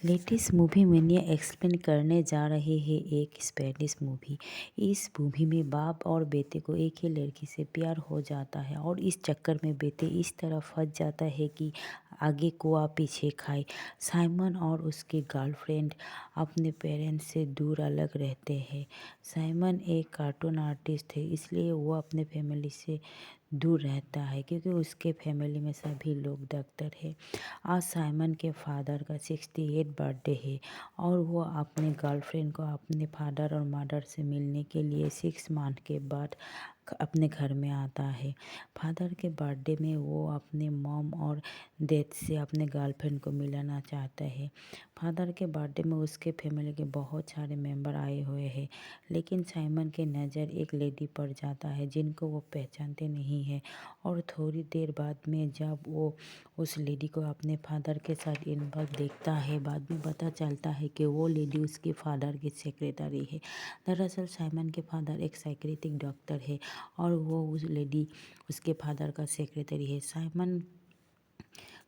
Latest movie mania explain करने जा रहे हैं एक स्पेनिश मूवी। इस मूवी में बाप और बेटे को एक ही लड़की से प्यार हो जाता है और इस चक्कर में बेटे इस तरह फंस जाता है कि आगे कुआ पीछे खाए। साइमन और उसकी गर्लफ्रेंड अपने पेरेंट्स से दूर अलग रहते हैं। साइमन एक कार्टून आर्टिस्ट है, इसलिए वो अपने फैमिली से दूर रहता है क्योंकि उसके फैमिली में सभी लोग डॉक्टर हैं। आज साइमन के फादर का 68 बर्थडे है और वो अपने गर्लफ्रेंड को अपने फादर और मदर से मिलने के लिए 6 मंथ के बाद अपने घर में आता है। फादर के बर्थडे में वो अपने मॉम और डैड से अपने गर्लफ्रेंड को मिलाना चाहता है। फादर के बर्थडे में उसके फैमिली के बहुत सारे मेंबर आए हुए हैं, लेकिन साइमन की नज़र एक लेडी पर जाता है जिनको वो पहचानते नहीं है। और थोड़ी देर बाद में जब वो उस लेडी को अपने फादर के साथ इन्वॉल्व देखता है, बाद में पता चलता है कि वो लेडी उसके फादर की सेक्रेटरी है। दरअसल साइमन के फादर एक साइकियाट्रिक डॉक्टर है और वो उस लेडी उसके फादर का सेक्रेटरी है। साइमन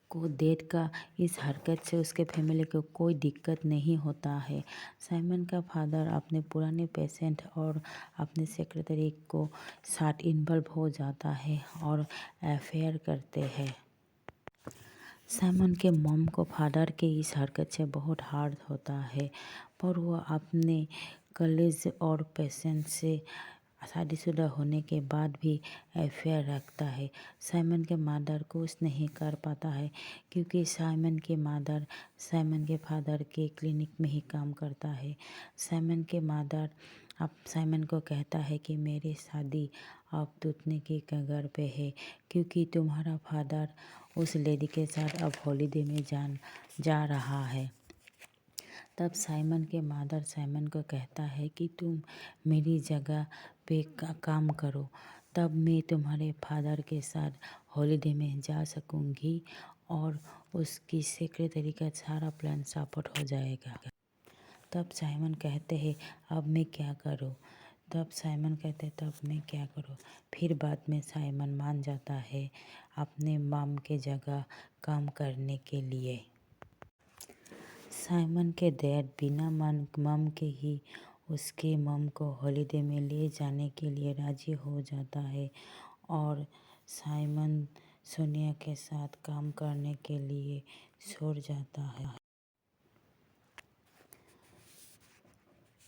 को डेट का इस हरकत से उसके फैमिली को कोई दिक्कत नहीं होता है। साइमन का फादर अपने पुराने पेशेंट और अपने सेक्रेटरी को साथ इन्वॉल्व हो जाता है और अफेयर करते हैं। साइमन के मॉम को फादर के इस हरकत से बहुत हार्ट होता है, पर वो अपने कॉलेज और पेशेंट से शादीशुदा होने के बाद भी अफेयर रखता है। साइमन के मदर कुछ नहीं कर पाता है क्योंकि साइमन के मदर साइमन के फादर के क्लिनिक में ही काम करता है। साइमन के मदर अब साइमन को कहता है कि मेरी शादी अब टूटने की कगार पे है क्योंकि तुम्हारा फादर उस लेडी के साथ अब हॉलीडे में जा रहा है। तब साइमन के मदर साइमन को कहता है कि तुम मेरी जगह पे काम करो, तब मैं तुम्हारे फादर के साथ हॉलीडे में जा सकूंगी और उसकी सेक्रेटरी का सारा प्लान सपोर्ट हो जाएगा। तब साइमन कहते हैं अब मैं क्या करूं? तब साइमन कहते हैं तब मैं क्या करूं? फिर बाद में साइमन मान जाता है अपने मॉम के जगह काम करने के लिए। साइमन के डैड बिना मॉम के ही उसके मॉम को हॉलीडे में ले जाने के लिए राजी हो जाता है और साइमन सोनिया के साथ काम करने के लिए छोड़ जाता है।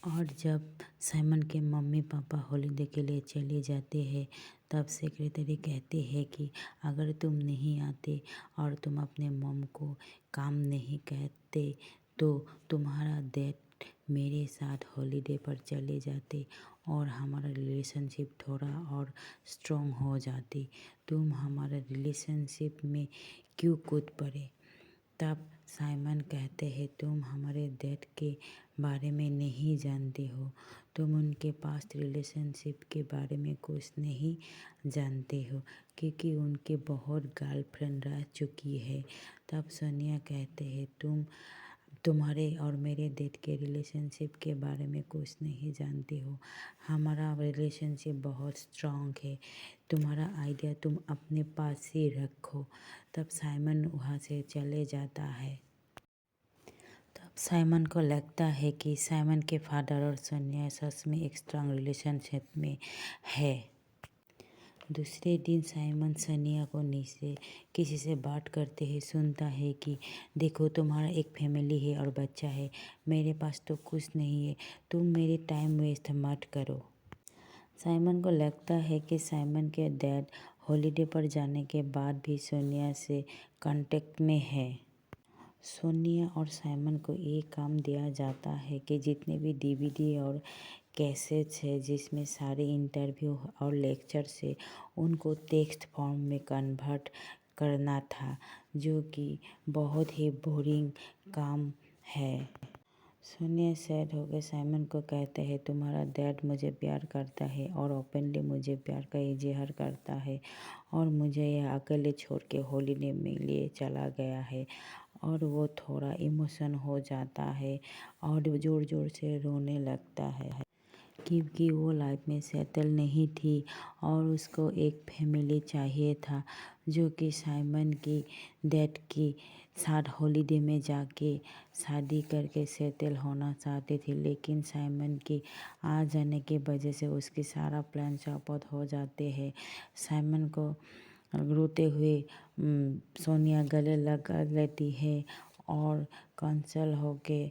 और जब साइमन के मम्मी पापा हॉलीडे के लिए चले जाते हैं, तब सेक्रेटरी कहती है कि अगर तुम नहीं आते और तुम अपने मॉम को काम नहीं कहते तो तुम्हारा डैड मेरे साथ हॉलीडे पर चले जाते और हमारा रिलेशनशिप थोड़ा और स्ट्रॉन्ग हो जाती। तुम हमारा रिलेशनशिप में क्यों कूद पड़े? तब साइमन कहते हैं तुम हमारे डैड के बारे में नहीं जानते हो, तुम उनके पास्ट रिलेशनशिप के बारे में कुछ नहीं जानते हो क्योंकि उनके बहुत गर्लफ्रेंड रह चुकी है। तब सोनिया कहते हैं तुम्हारे और मेरे डैड के रिलेशनशिप के बारे में कुछ नहीं जानते हो, हमारा रिलेशनशिप बहुत स्ट्रांग है, तुम्हारा आइडिया तुम अपने पास ही रखो। तब साइमन वहाँ से चले जाता है। तब साइमन को लगता है कि साइमन के फादर और सोनिया सच में एक स्ट्रांग रिलेशनशिप में है। दूसरे दिन साइमन सोनिया को नीचे किसी से बात करते ही सुनता है कि देखो तुम्हारा एक फैमिली है और बच्चा है, मेरे पास तो कुछ नहीं है, तुम मेरी टाइम वेस्ट मत करो। साइमन को लगता है कि साइमन के डैड हॉलीडे पर जाने के बाद भी सोनिया से कांटेक्ट में है। सोनिया और साइमन को ये काम दिया जाता है कि जितने भी डीवीडी और कैसेट्स है जिसमें सारे इंटरव्यू और लेक्चर्स है उनको टेक्स्ट फॉर्म में कन्वर्ट करना था, जो कि बहुत ही बोरिंग काम है। सोनिया सैड होकर साइमन को कहते हैं तुम्हारा डैड मुझे प्यार करता है और ओपनली मुझे प्यार का इजहार करता है और मुझे यह अकेले छोड़ के हॉलीडे में लिए चला गया है। और वो थोड़ा इमोशन हो जाता है और ज़ोर ज़ोर से रोने लगता है क्योंकि वो लाइफ में सेटल नहीं थी और उसको एक फैमिली चाहिए था जो कि साइमन की डैड की साथ हॉलिडे में जाके शादी करके सेटल होना चाहती थी। लेकिन साइमन की आ जाने की वजह से उसकी सारा प्लान चौपट हो जाते हैं। साइमन को रोते हुए सोनिया गले लगा लेती है और कंसोल होके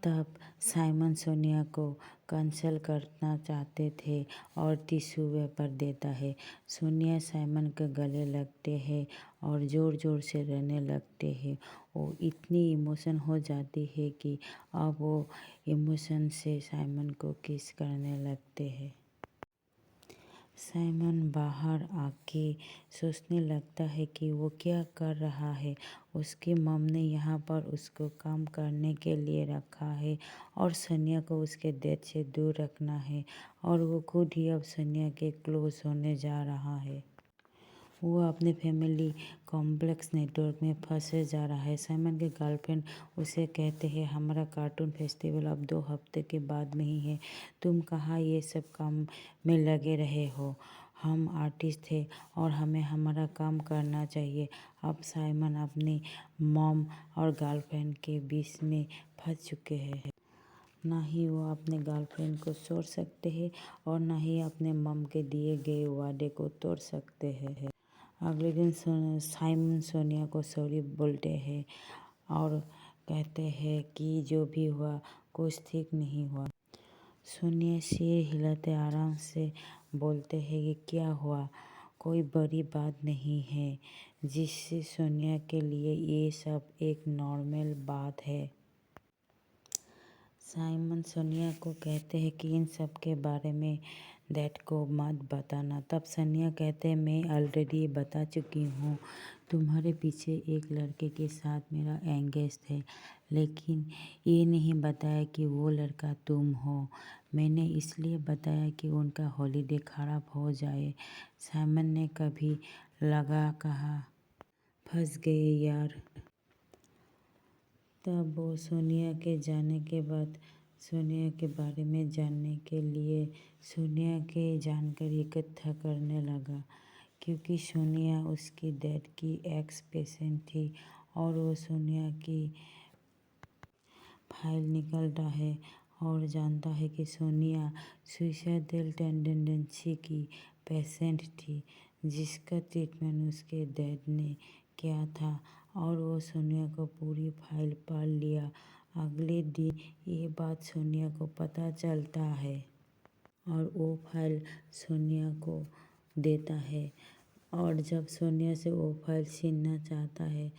तब साइमन सोनिया को कंसोल करना चाहते थे और टिश्यू पेपर देता है। सोनिया साइमन के गले लगते हैं और ज़ोर ज़ोर से रोने लगते हैं। वो इतनी इमोशन हो जाती है कि अब वो इमोशन से साइमन को किस करने लगते हैं। साइमन बाहर आके सोचने लगता है कि वो क्या कर रहा है। उसकी मम ने यहाँ पर उसको काम करने के लिए रखा है और सोनिया को उसके डैड से दूर रखना है और वो खुद ही अब सोनिया के क्लोज होने जा रहा है। वो अपने फैमिली कॉम्प्लेक्स नेटवर्क में फंसे जा रहा है। साइमन के गर्लफ्रेंड उसे कहते हैं हमारा कार्टून फेस्टिवल अब 2 हफ्ते के बाद में ही है। तुम कहाँ ये सब काम में लगे रहे हो। हम आर्टिस्ट थे और हमें हमारा काम करना चाहिए। अब साइमन अपनी मॉम और गर्लफ्रेंड के बीच में फंस चुके हैं। ना ही वो अपने गर्लफ्रेंड को छोड़ सकते हैं और ना ही अपने मम के दिए गए वादे को तोड़ सकते हैं। अगले दिन साइमन सोनिया को सॉरी बोलते हैं और कहते हैं कि जो भी हुआ कुछ ठीक नहीं हुआ। सोनिया सिर हिलाते आराम से बोलते हैं कि क्या हुआ, कोई बड़ी बात नहीं है। जिससे सोनिया के लिए ये सब एक नॉर्मल बात है। साइमन सोनिया को कहते हैं कि इन सब के बारे में डैड को मत बताना। तब सोनिया कहते हैं मैं ऑलरेडी बता चुकी हूँ। तुम्हारे पीछे एक लड़के के साथ मेरा एंगेज है, लेकिन ये नहीं बताया कि वो लड़का तुम हो। मैंने इसलिए बताया कि उनका हॉलिडे खराब हो जाए। साइमन ने कभी लगा कहा फंस गए यार। तब वो सोनिया के जाने के बाद सोनिया के बारे में जानने के लिए सोनिया के जानकारी इकट्ठा करने लगा, क्योंकि सोनिया उसकी डैड की एक्स पेशेंट थी और वो सोनिया की फाइल निकालता है और जानता है कि सोनिया सुइसाइडल टेंडेंसी की पेशेंट थी, जिसका ट्रीटमेंट उसके डैड ने किया था और वो सोनिया को पूरी फाइल पढ़ लिया। अगले दिन ये बात सोनिया को पता चलता है और वो फाइल सोनिया को देता है और जब सोनिया से वो फाइल छीनना चाहता है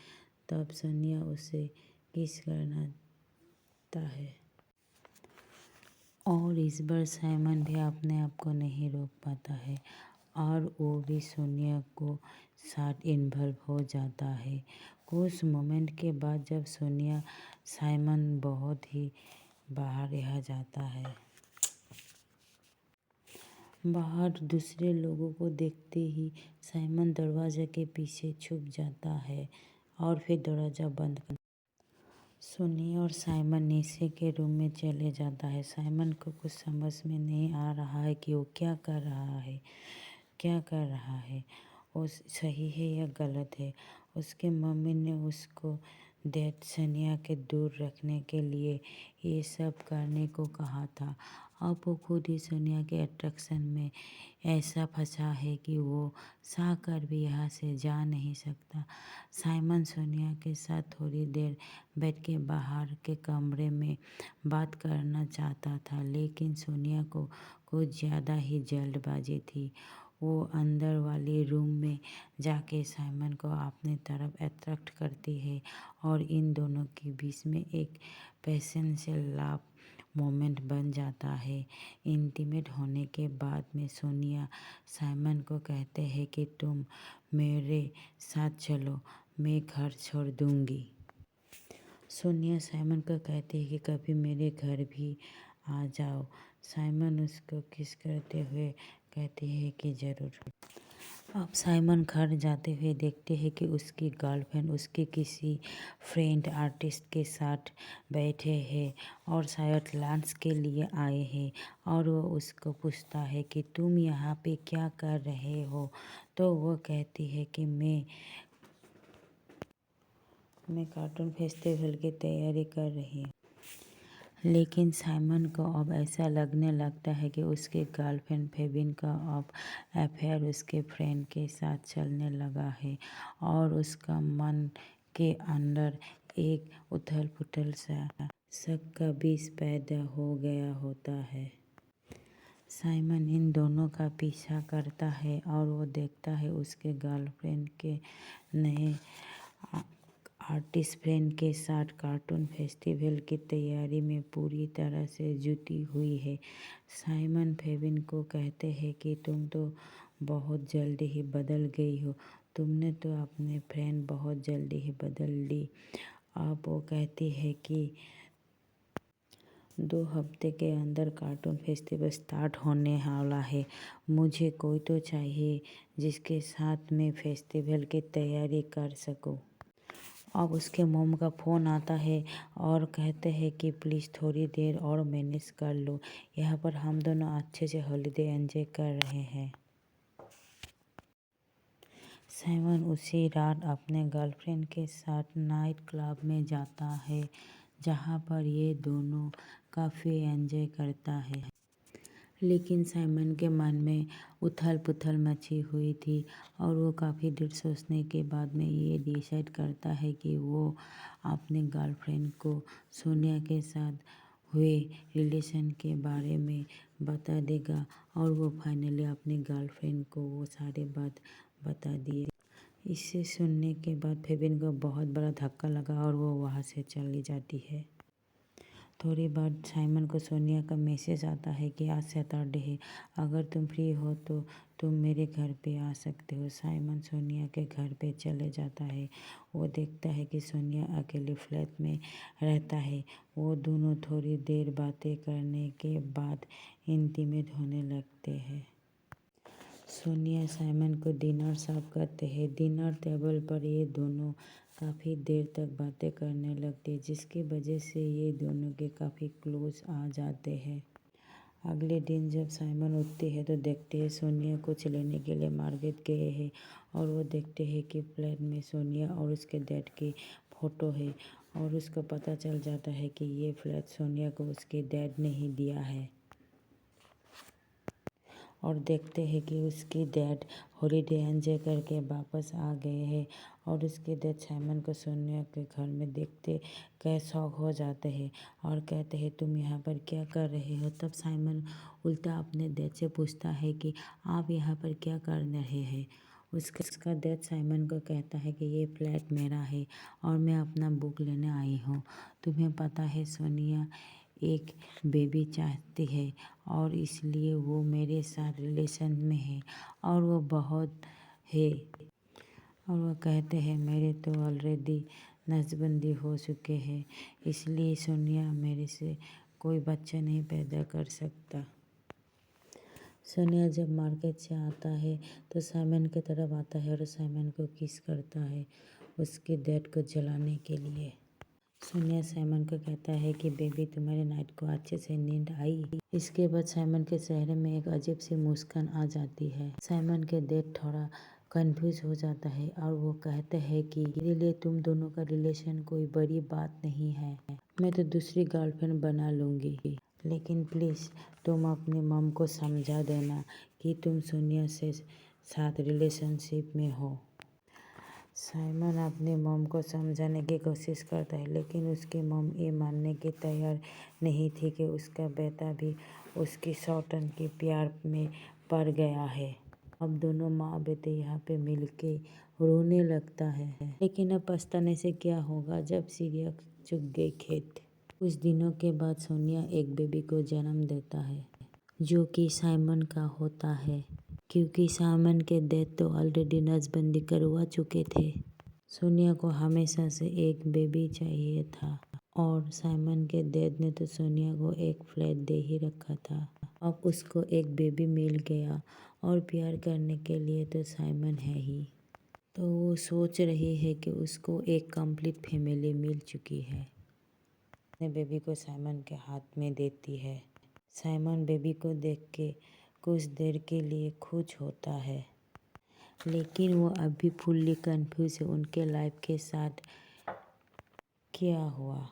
तब सोनिया उसे किस करना है और इस बार साइमन भी अपने आप को नहीं रोक पाता है और वो भी सोनिया को साथ इन्वॉल्व हो जाता है। कुछ मोमेंट के बाद जब सोनिया साइमन बहुत ही बाहर रह जाता है। बाहर दूसरे लोगों को देखते ही साइमन दरवाजे के पीछे छुप जाता है और फिर दरवाजा बंद कर सोनिया और साइमन नीचे के रूम में चले जाता है। साइमन को कुछ समझ में नहीं आ रहा है कि वो क्या कर रहा है, वो सही है या गलत है। उसके मम्मी ने उसको डैड सोनिया के दूर रखने के लिए ये सब करने को कहा था। अब वो खुद ही सोनिया के अट्रैक्शन में ऐसा फंसा है कि वो चाह कर भी यहाँ से जा नहीं सकता। साइमन सोनिया के साथ थोड़ी देर बैठ के बाहर के कमरे में बात करना चाहता था, लेकिन सोनिया को कुछ ज़्यादा ही जल्दबाजी थी। वो अंदर वाले रूम में जाके साइमन को अपनी तरफ अट्रैक्ट करती है और इन दोनों के बीच में एक पैशनेट लव मोमेंट बन जाता है। इंटीमेट होने के बाद में सोनिया साइमन को कहते हैं कि तुम मेरे साथ चलो, मैं घर छोड़ दूँगी। सोनिया साइमन को कहती है कि कभी मेरे घर भी आ जाओ। साइमन उसको किस करते हुए कहती है कि ज़रूर। अब साइमन घर जाते हुए देखते हैं कि उसकी गर्लफ्रेंड उसके किसी फ्रेंड आर्टिस्ट के साथ बैठे हैं और शायद लंच के लिए आए हैं। और वो उसको पूछता है कि तुम यहाँ पे क्या कर रहे हो। तो वो कहती है कि मैं कार्टून फेस्टिवल की तैयारी कर रही हूँ। लेकिन साइमन को अब ऐसा लगने लगता है कि उसकी गर्लफ्रेंड फेबिन का अब अफेयर उसके फ्रेंड के साथ चलने लगा है और उसका मन के अंदर एक उथल-पुथल सा शक का बीज पैदा हो गया होता है। साइमन इन दोनों का पीछा करता है और वो देखता है उसके गर्लफ्रेंड के नए आर्टिस्ट फ्रेंड के साथ कार्टून फेस्टिवल की तैयारी में पूरी तरह से जुटी हुई है। साइमन फेबिन को कहते हैं कि तुम तो बहुत जल्दी ही बदल गई हो। तुमने तो अपने फ्रेंड बहुत जल्दी ही बदल ली। अब वो कहती है कि 2 हफ्ते के अंदर कार्टून फेस्टिवल स्टार्ट होने वाला है। मुझे कोई तो चाहिए जिसके साथ मैं फेस्टिवल की तैयारी कर सकूं। अब उसके मॉम का फ़ोन आता है और कहते हैं कि प्लीज़ थोड़ी देर और मैनेज कर लो। यहाँ पर हम दोनों अच्छे से हॉलिडे एंजॉय कर रहे हैं। साइमन उसी रात अपने गर्लफ्रेंड के साथ नाइट क्लब में जाता है जहाँ पर ये दोनों काफ़ी एंजॉय करता है। लेकिन साइमन के मन में उथल-पुथल मची हुई थी और वो काफ़ी देर सोचने के बाद में ये डिसाइड करता है कि वो अपने गर्लफ्रेंड को सोनिया के साथ हुए रिलेशन के बारे में बता देगा और वो फाइनली अपनी गर्लफ्रेंड को वो सारी बात बता दिए। इसे सुनने के बाद फेबिन को बहुत बड़ा धक्का लगा और वो वहाँ से चली जाती है। थोड़ी बाद साइमन को सोनिया का मैसेज आता है कि आज सैटरडे है, अगर तुम फ्री हो तो तुम मेरे घर पे आ सकते हो। साइमन सोनिया के घर पे चले जाता है। वो देखता है कि सोनिया अकेले फ्लैट में रहता है। वो दोनों थोड़ी देर बातें करने के बाद इंटीमेट होने लगते हैं। सोनिया साइमन को डिनर सर्व करते हैं। डिनर टेबल पर ये दोनों काफ़ी देर तक बातें करने लगते हैं जिसकी वजह से ये दोनों के काफ़ी क्लोज आ जाते हैं। अगले दिन जब साइमन उठते हैं तो देखते हैं सोनिया कुछ लेने के लिए मार्केट गए हैं और वो देखते हैं कि फ्लैट में सोनिया और उसके डैड की फ़ोटो है और उसको पता चल जाता है कि ये फ्लैट सोनिया को उसके डैड ने ही दिया है। और देखते हैं कि उसकी डैड हॉलिडे एंजॉय करके वापस आ गए हैं और उसके डैड साइमन को सोनिया के घर में देखते कई शॉक हो जाते हैं और कहते हैं तुम यहाँ पर क्या कर रहे हो। तब साइमन उल्टा अपने डैड से पूछता है कि आप यहाँ पर क्या कर रहे हैं। उसका डैड साइमन को कहता है कि ये फ्लैट मेरा है और मैं अपना बुक लेने आई हूँ। तुम्हें पता है सोनिया एक बेबी चाहती है और इसलिए वो मेरे साथ रिलेशन में है और वो बहुत है। और वो कहते हैं मेरे तो ऑलरेडी नसबंदी हो चुके हैं, इसलिए सोनिया मेरे से कोई बच्चा नहीं पैदा कर सकता। सोनिया जब मार्केट से आता है तो साइमन की तरफ आता है और साइमन को किस करता है उसके डैड को जलाने के लिए। सोनिया साइमन को कहता है कि बेबी तुम्हारे नाइट को अच्छे से नींद आई। इसके बाद साइमन के चेहरे में एक अजीब सी मुस्कान आ जाती है। साइमन के डैड थोड़ा कंफ्यूज हो जाता है और वो कहते हैं कि मेरे लिए तुम दोनों का रिलेशन कोई बड़ी बात नहीं है, मैं तो दूसरी गर्लफ्रेंड बना लूँगी। लेकिन प्लीज़ तुम अपनी मम को समझा देना कि तुम सोनिया से साथ रिलेशनशिप में हो। साइमन अपनी मॉम को समझाने की कोशिश करता है लेकिन उसकी मॉम ये मानने की तैयार नहीं थी कि उसका बेटा भी उसकी सौतन के प्यार में पड़ गया है। अब दोनों माँ बेटे यहाँ पे मिलके रोने लगता है। लेकिन अब पछताने से क्या होगा जब चिड़िया चुग गई खेत। कुछ दिनों के बाद सोनिया एक बेबी को जन्म देता है जो कि साइमन का होता है क्योंकि साइमन के डैड तो ऑलरेडी नसबंदी करवा चुके थे। सोनिया को हमेशा से एक बेबी चाहिए था और साइमन के डैड ने तो सोनिया को एक फ्लैट दे ही रखा था। अब उसको एक बेबी मिल गया और प्यार करने के लिए तो साइमन है ही। तो वो सोच रही है कि उसको एक कंप्लीट फैमिली मिल चुकी है। अपने बेबी को साइमन के हाथ में देती है। साइमन बेबी को देख के कुछ देर के लिए खुश होता है, लेकिन वो अभी फुल्ली कंफ्यूज है उनके लाइफ के साथ क्या हुआ।